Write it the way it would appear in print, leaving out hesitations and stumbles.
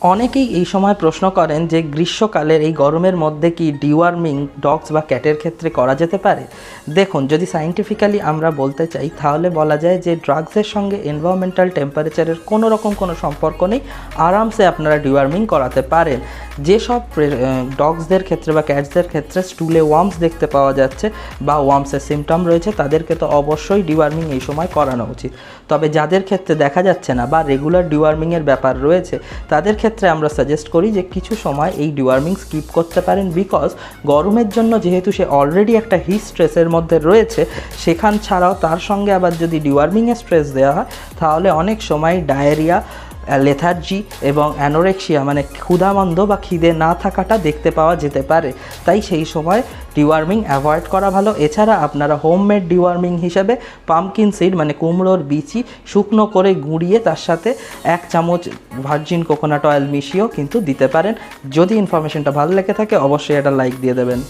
অনেকেই এই সময় প্রশ্ন করেন যে গ্রীষ্মকালের এই গরমের মধ্যে কি ডিওয়ার্মিং ডগস বা ক্যাটের ক্ষেত্রে করা যেতে পারে। দেখুন, যদি সায়েন্টিফিক্যালি আমরা বলতে চাই তাহলে বলা যায় যে ড্রাগসের সঙ্গে এনভায়রনমেন্টাল টেম্পারেচারের কোনো রকম কোনো সম্পর্ক নেই, আরামসে আপনারা ডিওয়ার্মিং করাতে পারেন। যেসব ডগসদের ক্ষেত্রে বা ক্যাটসদের ক্ষেত্রে স্টুলে ওয়ার্মস দেখতে পাওয়া যাচ্ছে বা ওয়ার্মসের সিমটম রয়েছে তাদেরকে তো অবশ্যই ডিওয়ার্মিং এই সময় করানো উচিত। তবে যাদের ক্ষেত্রে দেখা যাচ্ছে না বা রেগুলার ডিওয়ার্মিংয়ের ব্যাপার রয়েছে তাদের ক্ষেত্রে আমরা সাজেস্ট করি যে কিছু সময় এই ডিওয়ার্মিং স্কিপ করতে পারেন, বিকজ গরমের জন্য যেহেতু সে অলরেডি একটা হিট স্ট্রেসের মধ্যে রয়েছে, সেখান ছাড়াও তার সঙ্গে আবার যদি ডিওয়ার্মিংয়ে স্ট্রেস দেওয়া হয় তাহলে অনেক সময় ডায়রিয়া, লেথার্জি এবং অ্যানোরেক্সিয়া মানে ক্ষুধামন্দ বা খিদে না থাকাটা দেখতে পাওয়া যেতে পারে। তাই সেই সময় ডিওয়ার্মিং অ্যাভয়েড করা ভালো। এছাড়া আপনারা হোমমেড ডিওয়ার্মিং হিসেবে পামকিন সিড মানে কুমড়োর বিচি শুকনো করে গুঁড়িয়ে তার সাথে 1 চামচ ভার্জিন কোকোনাট অয়েল মিশিয়েও কিন্তু দিতে পারেন। যদি ইনফরমেশনটা ভালো লেগে থাকে অবশ্যই এটা লাইক দিয়ে দেবেন।